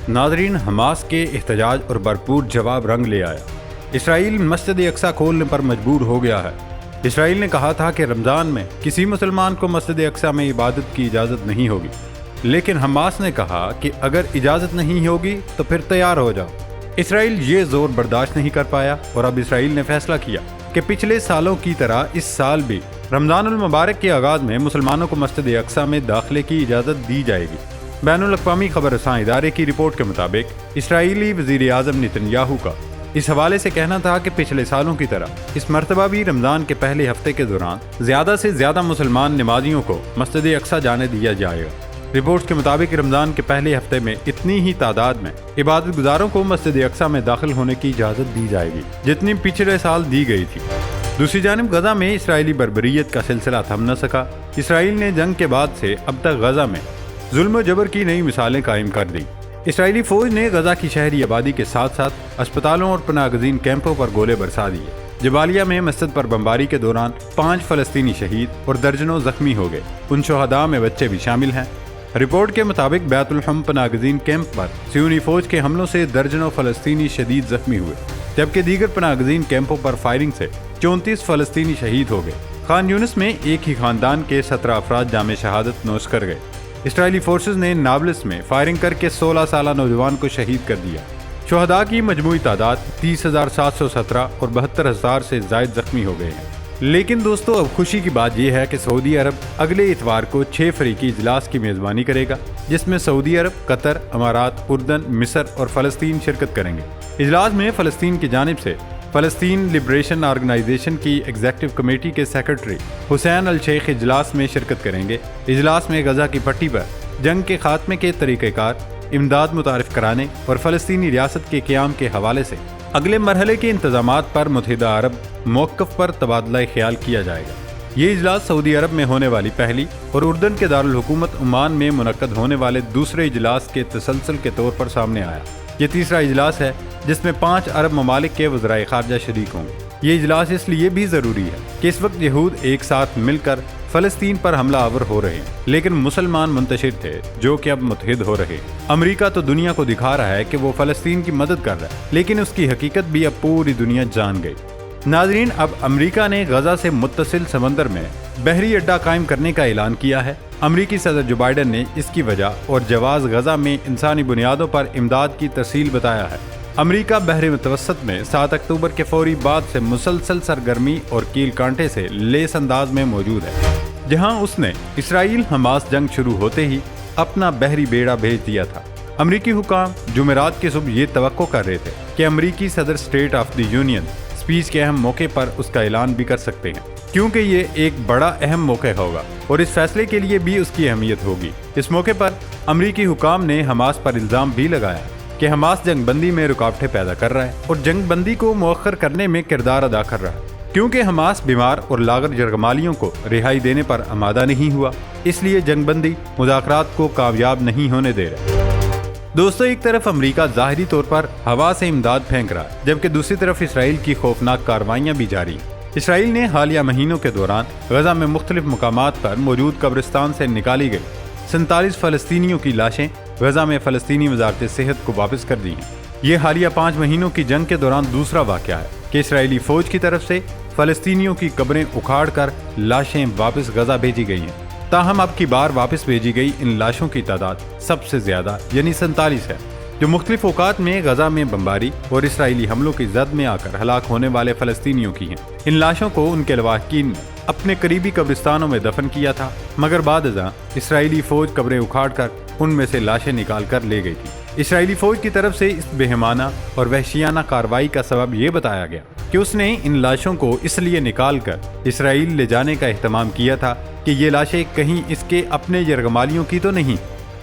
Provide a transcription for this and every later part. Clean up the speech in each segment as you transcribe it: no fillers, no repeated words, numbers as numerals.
ناظرین، حماس کے احتجاج اور بھرپور جواب رنگ لے آیا۔ اسرائیل مسجد اقصی کھولنے پر مجبور ہو گیا ہے۔ اسرائیل نے کہا تھا کہ رمضان میں کسی مسلمان کو مسجد اقصی میں عبادت کی اجازت نہیں ہوگی، لیکن حماس نے کہا کہ اگر اجازت نہیں ہوگی تو پھر تیار ہو جاؤ۔ اسرائیل یہ زور برداشت نہیں کر پایا اور اب اسرائیل نے فیصلہ کیا کہ پچھلے سالوں کی طرح اس سال بھی رمضان المبارک کے آغاز میں مسلمانوں کو مسجد اقصی میں داخلے کی اجازت دی جائے گی۔ بین الاقوامی خبر رساں ادارے کی رپورٹ کے مطابق اسرائیلی وزیر اعظم نیتن یاہو کا اس حوالے سے کہنا تھا کہ پچھلے سالوں کی طرح اس مرتبہ بھی رمضان کے پہلے ہفتے کے دوران زیادہ سے زیادہ مسلمان نمازیوں کو مسجد اقصی جانے دیا جائے گا۔ رپورٹ کے مطابق رمضان کے پہلے ہفتے میں اتنی ہی تعداد میں عبادت گزاروں کو مسجد اقصی میں داخل ہونے کی اجازت دی جائے گی جتنی پچھلے سال دی گئی تھی۔ دوسری جانب غزہ میں اسرائیلی بربریت کا سلسلہ تھم نہ سکا۔ اسرائیل نے جنگ کے بعد سے اب تک غزہ میں ظلم و جبر کی نئی مثالیں قائم کر دیں۔ اسرائیلی فوج نے غزہ کی شہری آبادی کے ساتھ ساتھ اسپتالوں اور پناہ گزین کیمپوں پر گولے برسا دیے۔ جبالیہ میں مسجد پر بمباری کے دوران 5 فلسطینی شہید اور درجنوں زخمی ہو گئے۔ ان شہداء میں بچے بھی شامل ہیں۔ رپورٹ کے مطابق بیت الحم پناہ گزین کیمپ پر صہیونی فوج کے حملوں سے درجنوں فلسطینی شدید زخمی ہوئے، جبکہ دیگر پناہ گزین کیمپوں پر فائرنگ سے 34 فلسطینی شہید ہو گئے۔ خان یونس میں ایک ہی خاندان کے 17 افراد جام شہادت نوش کر گئے۔ اسرائیلی فورسز نے نابلس میں فائرنگ کر کے 16 سالہ نوجوان کو شہید کر دیا۔ شہداء کی مجموعی تعداد 30,717 اور 72,000 سے زائد زخمی ہو گئے ہیں۔ لیکن دوستو، اب خوشی کی بات یہ ہے کہ سعودی عرب اگلے اتوار کو 6 فریقی اجلاس کی میزبانی کرے گا، جس میں سعودی عرب، قطر، امارات، اردن، مصر اور فلسطین شرکت کریں گے۔ اجلاس میں فلسطین کی جانب سے فلسطین لبریشن آرگنائزیشن کی ایگزیکٹو کمیٹی کے سیکرٹری حسین الشیخ اجلاس میں شرکت کریں گے۔ اجلاس میں غزہ کی پٹی پر جنگ کے خاتمے کے طریقہ کار، امداد متعارف کرانے اور فلسطینی ریاست کے قیام کے حوالے سے اگلے مرحلے کے انتظامات پر متحدہ عرب موقف پر تبادلہ خیال کیا جائے گا۔ یہ اجلاس سعودی عرب میں ہونے والی پہلی اور اردن کے دارالحکومت عمان میں منعقد ہونے والے دوسرے اجلاس کے تسلسل کے طور پر سامنے آیا۔ یہ تیسرا اجلاس ہے جس میں 5 عرب ممالک کے وزرائے خارجہ شریک ہوں گے۔ یہ اجلاس اس لیے بھی ضروری ہے کہ اس وقت یہود ایک ساتھ مل کر فلسطین پر حملہ آور ہو رہے ہیں، لیکن مسلمان منتشر تھے جو کہ اب متحد ہو رہے ہیں۔ امریکہ تو دنیا کو دکھا رہا ہے کہ وہ فلسطین کی مدد کر رہا ہے، لیکن اس کی حقیقت بھی اب پوری دنیا جان گئی۔ ناظرین، اب امریکہ نے غزہ سے متصل سمندر میں بحری اڈہ قائم کرنے کا اعلان کیا ہے۔ امریکی صدر جو بائیڈن نے اس کی وجہ اور جواز غزہ میں انسانی بنیادوں پر امداد کی ترسیل بتایا ہے۔ امریکہ بحر متوسط میں 7 اکتوبر کے فوری بعد سے مسلسل سرگرمی اور کیل کانٹے سے لیس انداز میں موجود ہے، جہاں اس نے اسرائیل حماس جنگ شروع ہوتے ہی اپنا بحری بیڑا بھیج دیا تھا۔ امریکی حکام جمعرات کی صبح یہ توقع کر رہے تھے کہ امریکی صدر state of the union speech کے اہم موقع پر اس کا اعلان بھی کر سکتے ہیں، کیونکہ یہ ایک بڑا اہم موقع ہوگا اور اس فیصلے کے لیے بھی اس کی اہمیت ہوگی۔ اس موقع پر امریکی حکام نے حماس پر الزام بھی لگایا کہ حماس جنگ بندی میں رکاوٹیں پیدا کر رہا ہے اور جنگ بندی کو مؤخر کرنے میں کردار ادا کر رہا ہے۔ کیونکہ حماس بیمار اور لاغر یرغمالیوں کو رہائی دینے پر آمادہ نہیں ہوا، اس لیے جنگ بندی مذاکرات کو کامیاب نہیں ہونے دے رہا۔ دوستو، ایک طرف امریکہ ظاہری طور پر ہوا سے امداد پھینک رہا ہے، جبکہ دوسری طرف اسرائیل کی خوفناک کارروائیاں بھی جاری ہیں۔ اسرائیل نے حالیہ مہینوں کے دوران غزہ میں مختلف مقامات پر موجود قبرستان سے نکالی گئی 47 فلسطینیوں کی لاشیں غزہ میں فلسطینی وزارت صحت کو واپس کر دی ہیں۔ یہ حالیہ 5 مہینوں کی جنگ کے دوران دوسرا واقعہ ہے کہ اسرائیلی فوج کی طرف سے فلسطینیوں کی قبریں اکھاڑ کر لاشیں واپس غزہ بھیجی گئی ہیں۔ تاہم اب کی بار واپس بھیجی گئی ان لاشوں کی تعداد سب سے زیادہ یعنی 47 ہے، جو مختلف اوقات میں غزہ میں بمباری اور اسرائیلی حملوں کی زد میں آ کر ہلاک ہونے والے فلسطینیوں کی ہیں۔ ان لاشوں کو ان کے لواحقین نے اپنے قریبی قبرستانوں میں دفن کیا تھا، مگر بعد ازاں اسرائیلی فوج قبریں اکھاڑ کر ان میں سے لاشیں نکال کر لے گئی تھی۔ اسرائیلی فوج کی طرف سے اس بےہمانہ اور وحشیانہ کارروائی کا سبب یہ بتایا گیا کہ اس نے ان لاشوں کو اس لیے نکال کر اسرائیل لے جانے کا اہتمام کیا تھا کہ یہ لاشیں کہیں اس کے اپنے یرغمالیوں کی تو نہیں۔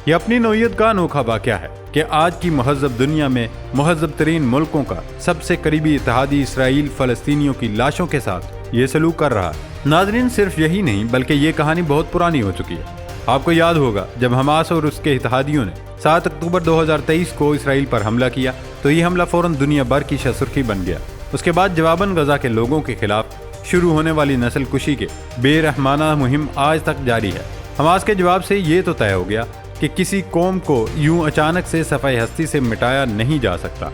یہ اپنی نوعیت کا انوکھا واقعہ ہے کہ آج کی مہذب دنیا میں مہذب ترین ملکوں کا سب سے قریبی اتحادی اسرائیل فلسطینیوں کی لاشوں کے ساتھ یہ سلوک کر رہا ہے۔ ناظرین، صرف یہی نہیں بلکہ یہ کہانی بہت پرانی ہو چکی ہے۔ آپ کو یاد ہوگا جب حماس اور اس کے اتحادیوں نے 7 اکتوبر 2023 کو اسرائیل پر حملہ کیا تو یہ حملہ فوراً دنیا بھر کی سرخی بن گیا۔ اس کے بعد جواباً غزہ کے لوگوں کے خلاف شروع ہونے والی نسل کشی کے بے رحمانہ مہم آج تک جاری ہے۔ حماس کے جواب سے یہ تو طے ہو گیا کہ کسی قوم کو یوں اچانک سے صفحہ ہستی سے مٹایا نہیں جا سکتا۔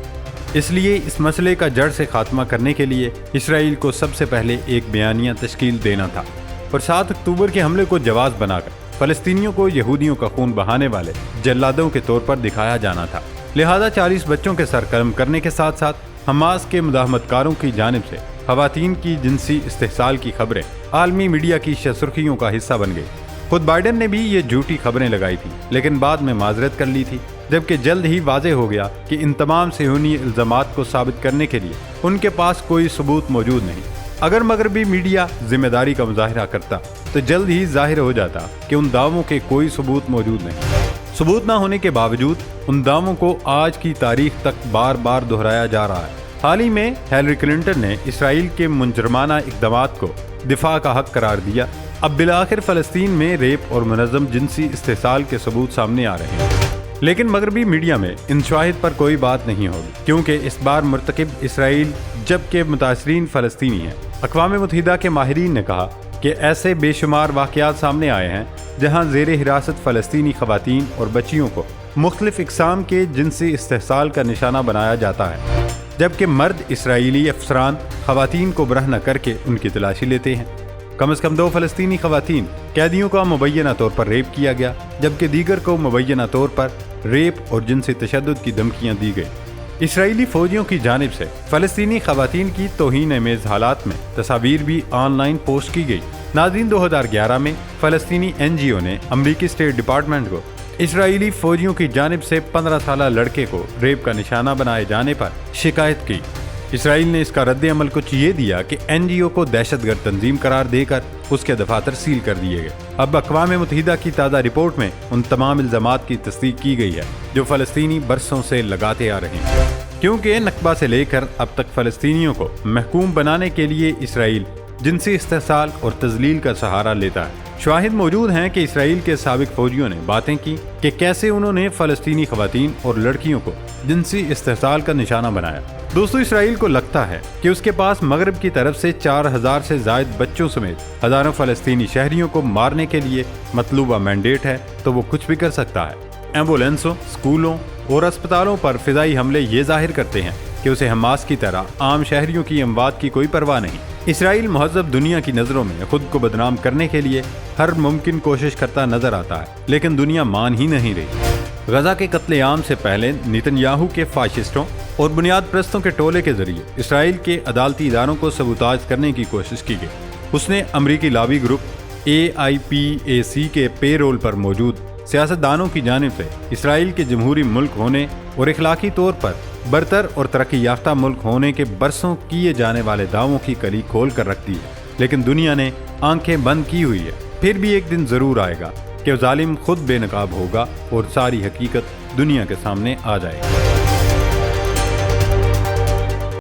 اس لیے اس مسئلے کا جڑ سے خاتمہ کرنے کے لیے اسرائیل کو سب سے پہلے ایک بیانیہ تشکیل دینا تھا اور 7 اکتوبر کے حملے کو جواز بنا کر فلسطینیوں کو یہودیوں کا خون بہانے والے جلادوں کے طور پر دکھایا جانا تھا۔ لہذا 40 بچوں کے سر قلم کرنے کے ساتھ ساتھ حماس کے مزاحمت کاروں کی جانب سے خواتین کی جنسی استحصال کی خبریں عالمی میڈیا کی سرخیوں کا حصہ بن گئی۔ خود بائیڈن نے بھی یہ جھوٹی خبریں لگائی تھی، لیکن بعد میں معذرت کر لی تھی، جبکہ جلد ہی واضح ہو گیا کہ ان تمام صہیونی الزامات کو ثابت کرنے کے لیے ان کے پاس کوئی ثبوت موجود نہیں۔ اگر مغربی میڈیا ذمہ داری کا مظاہرہ کرتا تو جلد ہی ظاہر ہو جاتا کہ ان دعووں کے کوئی ثبوت موجود نہیں۔ ثبوت نہ ہونے کے باوجود ان دعووں کو آج کی تاریخ تک بار بار دہرایا جا رہا ہے۔ حال ہی میں ہیلری کلنٹن نے اسرائیل کے مجرمانہ اقدامات کو دفاع کا حق قرار دیا۔ اب بالآخر فلسطین میں ریپ اور منظم جنسی استحصال کے ثبوت سامنے آ رہے ہیں، لیکن مغربی میڈیا میں ان شواہد پر کوئی بات نہیں ہوگی، کیونکہ اس بار مرتکب اسرائیل جبکہ متاثرین فلسطینی ہیں۔ اقوام متحدہ کے ماہرین نے کہا کہ ایسے بے شمار واقعات سامنے آئے ہیں جہاں زیر حراست فلسطینی خواتین اور بچیوں کو مختلف اقسام کے جنسی استحصال کا نشانہ بنایا جاتا ہے، جبکہ مرد اسرائیلی افسران خواتین کو برہنہ کر کے ان کی تلاشی لیتے ہیں۔ کم از کم 2 فلسطینی خواتین قیدیوں کا مبینہ طور پر ریپ کیا گیا، جبکہ دیگر کو مبینہ طور پر ریپ اور جنسی تشدد کی دھمکیاں دی گئی۔ اسرائیلی فوجیوں کی جانب سے فلسطینی خواتین کی توہین آمیز حالات میں تصاویر بھی آن لائن پوسٹ کی گئی۔ ناظرین، 2011 میں فلسطینی NGO نے امریکی اسٹیٹ ڈپارٹمنٹ کو اسرائیلی فوجیوں کی جانب سے 15 سالہ لڑکے کو ریپ کا نشانہ بنائے جانے پر شکایت کی۔ اسرائیل نے اس کا رد عمل کچھ یہ دیا کہ NGO کو دہشت گرد تنظیم قرار دے کر اس کے دفاتر سیل کر دیے گئے۔ اب اقوام متحدہ کی تازہ رپورٹ میں ان تمام الزامات کی تصدیق کی گئی ہے جو فلسطینی برسوں سے لگاتے آ رہے ہیں، کیونکہ نکبہ سے لے کر اب تک فلسطینیوں کو محکوم بنانے کے لیے اسرائیل جنسی استحصال اور تذلیل کا سہارا لیتا ہے۔ شواہد موجود ہیں کہ اسرائیل کے سابق فوجیوں نے باتیں کی کہ کیسے انہوں نے فلسطینی خواتین اور لڑکیوں کو جنسی استحصال کا نشانہ بنایا۔ دوستو، اسرائیل کو لگتا ہے کہ اس کے پاس مغرب کی طرف سے 4000 سے زائد بچوں سمیت ہزاروں فلسطینی شہریوں کو مارنے کے لیے مطلوبہ مینڈیٹ ہے تو وہ کچھ بھی کر سکتا ہے۔ ایمبولینسوں، اسکولوں اور اسپتالوں پر فضائی حملے یہ ظاہر کرتے ہیں کہ اسے حماس کی طرح عام شہریوں کی اموات کی کوئی پرواہ نہیں۔ اسرائیل مہذب دنیا کی نظروں میں خود کو بدنام کرنے کے لیے ہر ممکن کوشش کرتا نظر آتا ہے، لیکن دنیا مان ہی نہیں رہی۔ غزہ کے قتل عام سے پہلے نیتن یاہو کے فاشسٹوں اور بنیاد پرستوں کے ٹولے کے ذریعے اسرائیل کے عدالتی اداروں کو سبوتاژ کرنے کی کوشش کی گئی۔ اس نے امریکی لابی گروپ AIPAC کے پے رول پر موجود سیاستدانوں کی جانب سے اسرائیل کے جمہوری ملک ہونے اور اخلاقی طور پر برتر اور ترقی یافتہ ملک ہونے کے برسوں کیے جانے والے دعووں کی کلی کھول کر رکھ دی ہے، لیکن دنیا نے آنکھیں بند کی ہوئی ہے۔ پھر بھی ایک دن ضرور آئے گا کہ ظالم خود بے نقاب ہوگا اور ساری حقیقت دنیا کے سامنے آ جائے گی۔